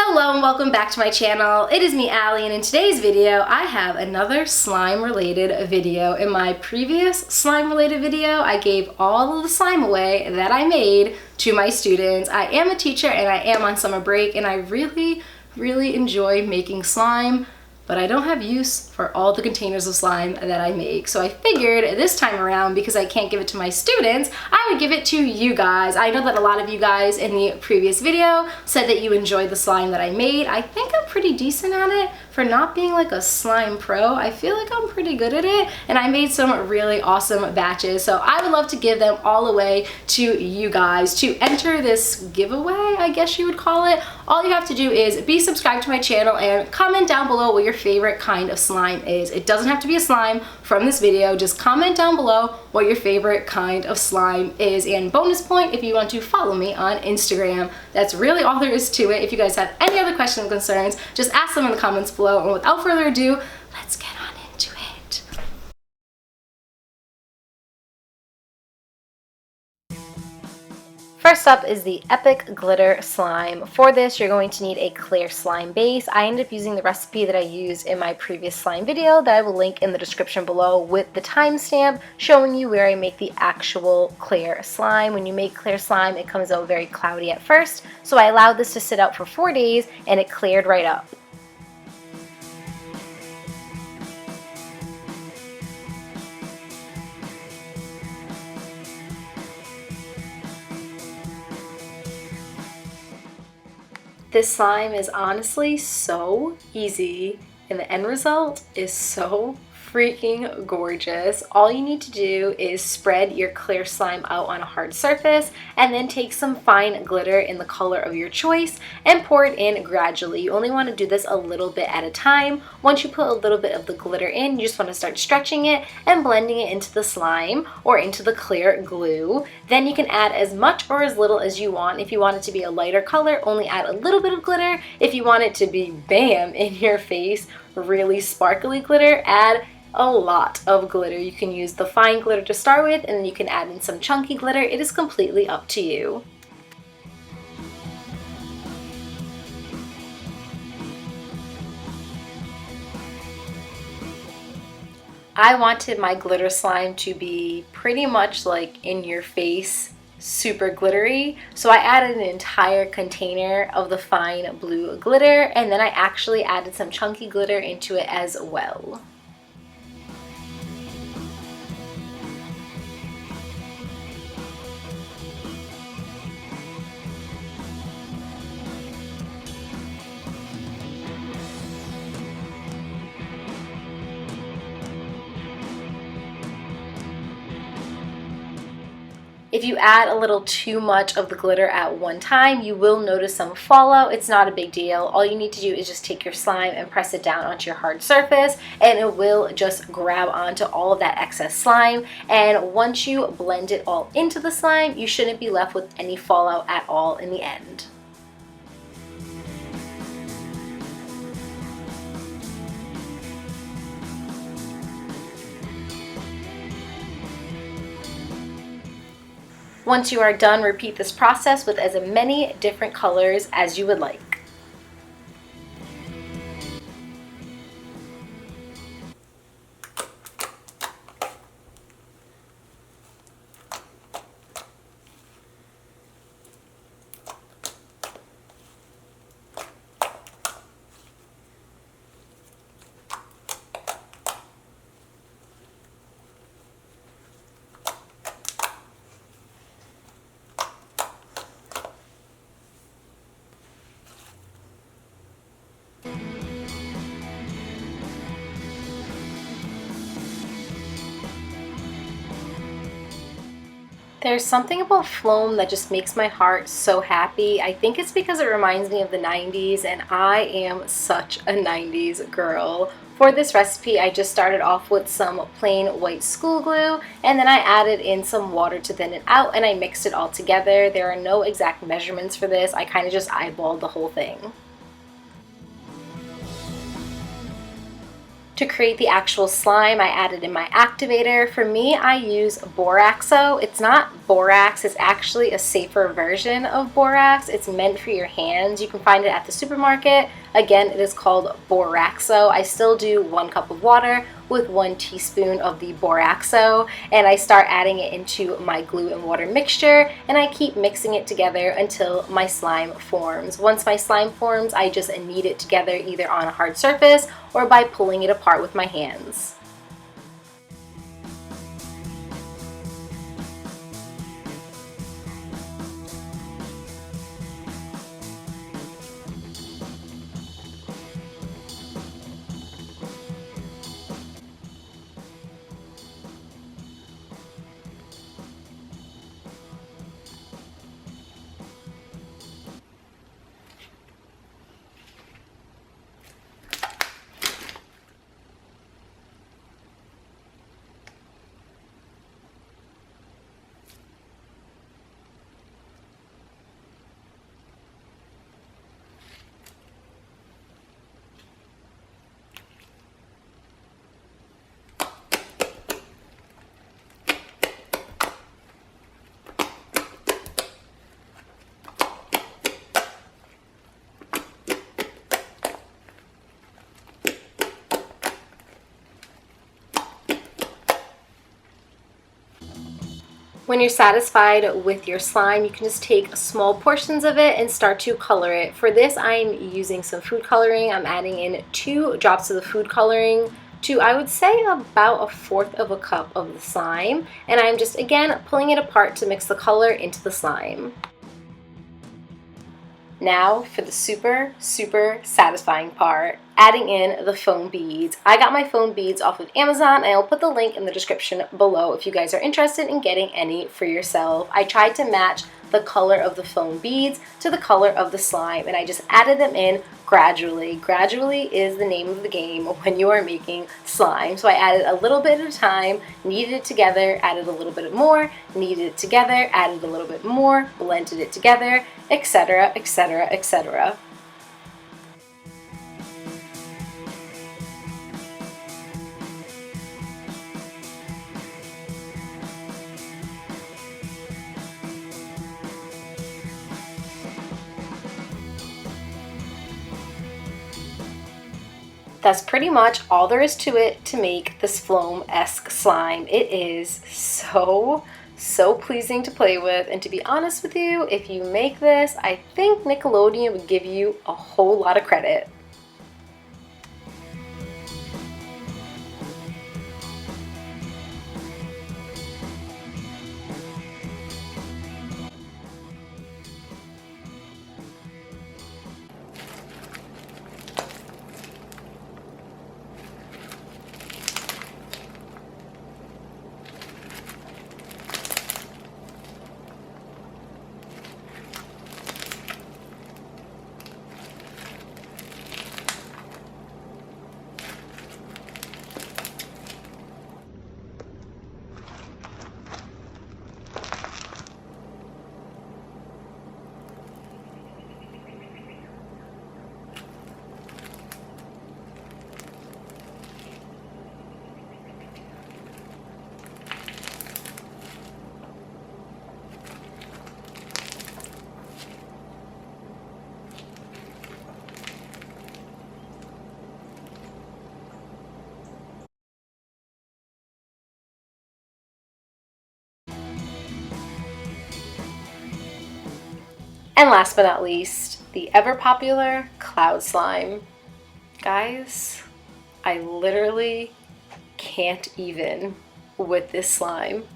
Hello and welcome back to my channel. It is me, Allie, and in today's video, I have another slime-related video. In my previous slime-related video, I gave all of the slime away that I made to my students. I am a teacher and I am on summer break, and I really enjoy making slime, but I don't have use for all the containers of slime that I make. So I figured this time around, because I can't give it to my students, I would give it to you guys. I know that a lot of you guys in the previous video said that you enjoyed the slime that I made. I think I'm pretty decent at it. For not being like a slime pro, I feel like I'm pretty good at it, and I made some really awesome batches. So I would love to give them all away to you guys. To enter this giveaway, I guess you would call it, all you have to do is be subscribed to my channel and comment down below what your favorite kind of slime is. It doesn't have to be a slime from this video, just comment down below what your favorite kind of slime is. And bonus point if you want to follow me on Instagram. That's really all there is to it. If you guys have any other questions or concerns, just ask them in the comments below. And without further ado, let's get on into it. First up is the Epic Glitter Slime. For this, you're going to need a clear slime base. I ended up using the recipe that I used in my previous slime video that I will link in the description below with the timestamp showing you where I make the actual clear slime. When you make clear slime, it comes out very cloudy at first, so I allowed this to sit out for 4 days and it cleared right up. This slime is honestly so easy, and the end result is so freaking gorgeous. All you need to do is spread your clear slime out on a hard surface and then take some fine glitter in the color of your choice and pour it in gradually. You only want to do this a little bit at a time. Once you put a little bit of the glitter in, you just want to start stretching it and blending it into the slime or into the clear glue. Then you can add as much or as little as you want. If you want it to be a lighter color, only add a little bit of glitter. If you want it to be bam in your face, really sparkly glitter, add a lot of glitter. You can use the fine glitter to start with, and then you can add in some chunky glitter. It is completely up to you. I wanted my glitter slime to be pretty much like in your face, super glittery, so I added an entire container of the fine blue glitter, and then I actually added some chunky glitter into it as well. If you add a little too much of the glitter at one time, you will notice some fallout. It's not a big deal. All you need to do is just take your slime and press it down onto your hard surface, and it will just grab onto all of that excess slime. And once you blend it all into the slime, you shouldn't be left with any fallout at all in the end. Once you are done, repeat this process with as many different colors as you would like. There's something about floam that just makes my heart so happy. I think it's because it reminds me of the 90s, and I am such a 90s girl. For this recipe, I just started off with some plain white school glue, and then I added in some water to thin it out, and I mixed it all together. There are no exact measurements for this. I kind of just eyeballed the whole thing. To create the actual slime, I added in my activator. For me, I use boraxo. It's not borax, it's actually a safer version of borax. It's meant for your hands. You can find it at the supermarket. Again, it is called boraxo. I still do 1 cup of water with 1 teaspoon of the boraxo, and I start adding it into my glue and water mixture, and I keep mixing it together until my slime forms. Once my slime forms, I just knead it together either on a hard surface or by pulling it apart with my hands. When you're satisfied with your slime, you can just take small portions of it and start to color it. For this, I'm using some food coloring. I'm adding in 2 drops of the food coloring to, I would say, about 1/4 of a cup of the slime. And I'm just, again, pulling it apart to mix the color into the slime. Now for the super satisfying part, adding in the foam beads. I got my foam beads off of Amazon, and I'll put the link in the description below if you guys are interested in getting any for yourself. I tried to match the color of the foam beads to the color of the slime, and I just added them in gradually. Gradually is the name of the game when you are making slime. So I added a little bit at a time, kneaded it together, added a little bit more, kneaded it together, added a little bit more, blended it together, etc., etc., etc. That's pretty much all there is to it to make this floam-esque slime. It is so pleasing to play with, and to be honest with you, if you make this, I think Nickelodeon would give you a whole lot of credit. And last but not least, the ever popular cloud slime. Guys, I literally can't even with this slime.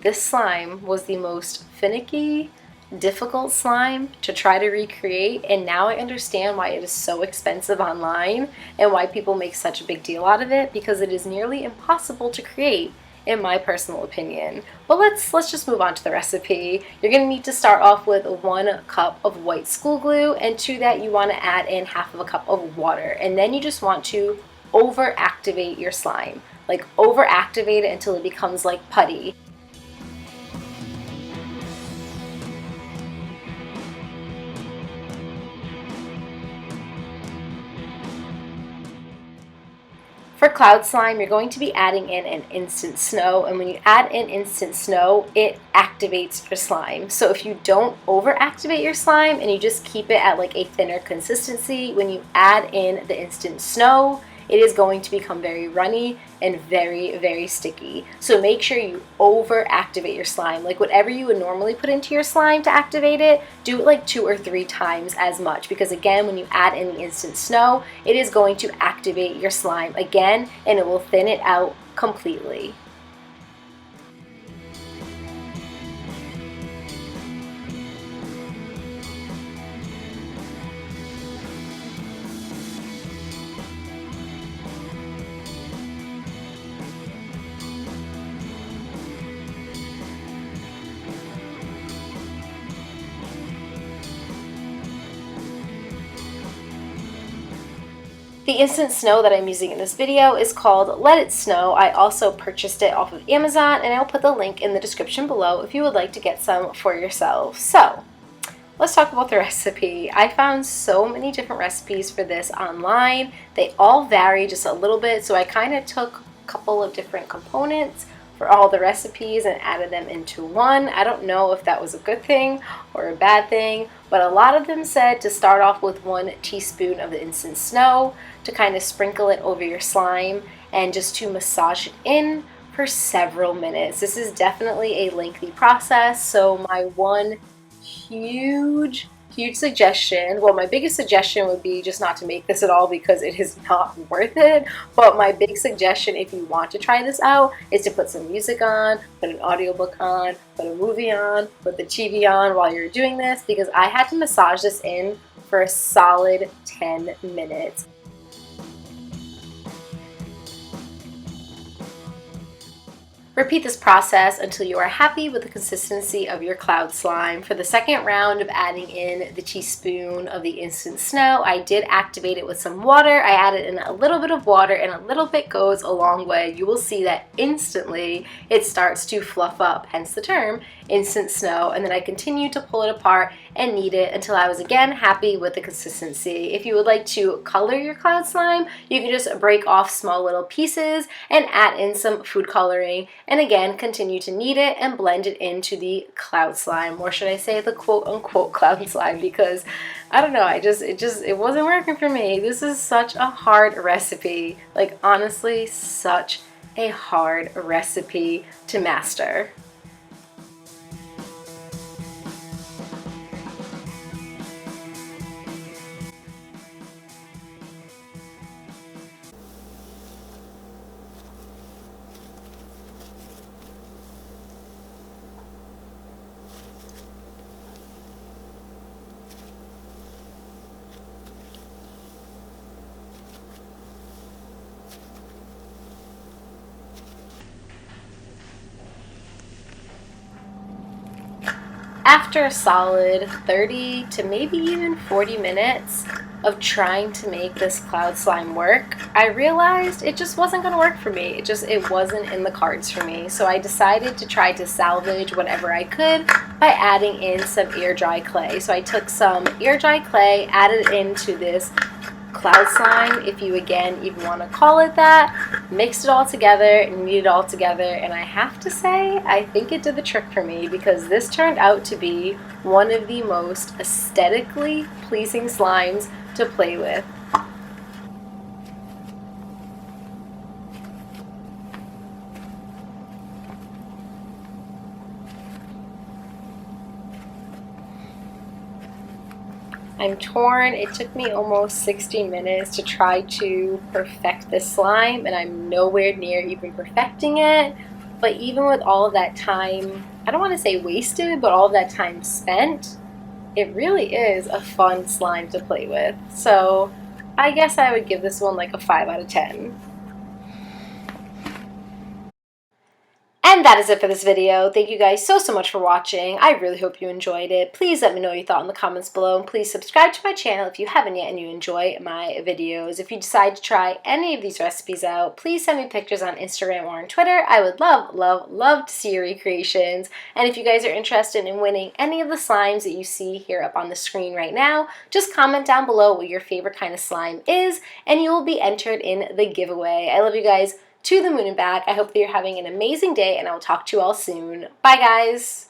This slime was the most finicky, difficult slime to try to recreate, and now I understand why it is so expensive online and why people make such a big deal out of it, because it is nearly impossible to create, in my personal opinion. But let's just move on to the recipe. You're gonna need to start off with 1 cup of white school glue, and to that you want to add in 1/2 cup of water, and then you just want to overactivate your slime. Like overactivate it until it becomes like putty. For cloud slime, you're going to be adding in an instant snow, and when you add in instant snow, it activates your slime. So if you don't overactivate your slime and you just keep it at like a thinner consistency, when you add in the instant snow, it is going to become very runny and very, very sticky. So make sure you overactivate your slime. Like whatever you would normally put into your slime to activate it, do it like 2 or 3 times as much, because again, when you add in the instant snow, it is going to activate your slime again and it will thin it out completely. The instant snow that I'm using in this video is called Let It Snow. I also purchased it off of Amazon, and I'll put the link in the description below if you would like to get some for yourself. So let's talk about the recipe. I found so many different recipes for this online. They all vary just a little bit, so I kind of took a couple of different components for all the recipes and added them into one. I don't know if that was a good thing or a bad thing, but a lot of them said to start off with 1 teaspoon of the instant snow, to kind of sprinkle it over your slime, and just to massage it in for several minutes. This is definitely a lengthy process, so my one huge suggestion, well, my biggest suggestion would be just not to make this at all because it is not worth it. But my big suggestion, if you want to try this out, is to put some music on, put an audiobook on, put a movie on, put the TV on while you're doing this, because I had to massage this in for a solid 10 minutes. Repeat this process until you are happy with the consistency of your cloud slime. For the second round of adding in the teaspoon of the instant snow, I did activate it with some water. I added in a little bit of water, and a little bit goes a long way. You will see that instantly it starts to fluff up, hence the term instant snow, and then I continued to pull it apart and knead it until I was again happy with the consistency. If you would like to color your cloud slime, you can just break off small little pieces and add in some food coloring, and again continue to knead it and blend it into the cloud slime, or should I say the quote-unquote cloud slime, because I don't know, it wasn't working for me. This is such a hard recipe, like honestly such a hard recipe to master. After a solid 30 to maybe even 40 minutes of trying to make this cloud slime work, I realized it just wasn't going to work for me. It wasn't in the cards for me. So I decided to try to salvage whatever I could by adding in some air dry clay. So I took some air dry clay, added it into this cloud slime, if you again even want to call it that, mixed it all together and kneaded it all together, and I have to say I think it did the trick for me, because this turned out to be one of the most aesthetically pleasing slimes to play with. I'm torn. It took me almost 60 minutes to try to perfect this slime, and I'm nowhere near even perfecting it. But even with all of that time, I don't want to say wasted, but all of that time spent, it really is a fun slime to play with. So I guess I would give this one like a 5 out of 10. And that is it for this video. Thank you guys so much for watching. I really hope you enjoyed it. Please let me know what you thought in the comments below, and please subscribe to my channel if you haven't yet and you enjoy my videos. If you decide to try any of these recipes out, please send me pictures on Instagram or on Twitter. I would love to see your recreations. And if you guys are interested in winning any of the slimes that you see here up on the screen right now, just comment down below what your favorite kind of slime is, and you will be entered in the giveaway. I love you guys to the moon and back. I hope that you're having an amazing day, and I will talk to you all soon. Bye, guys.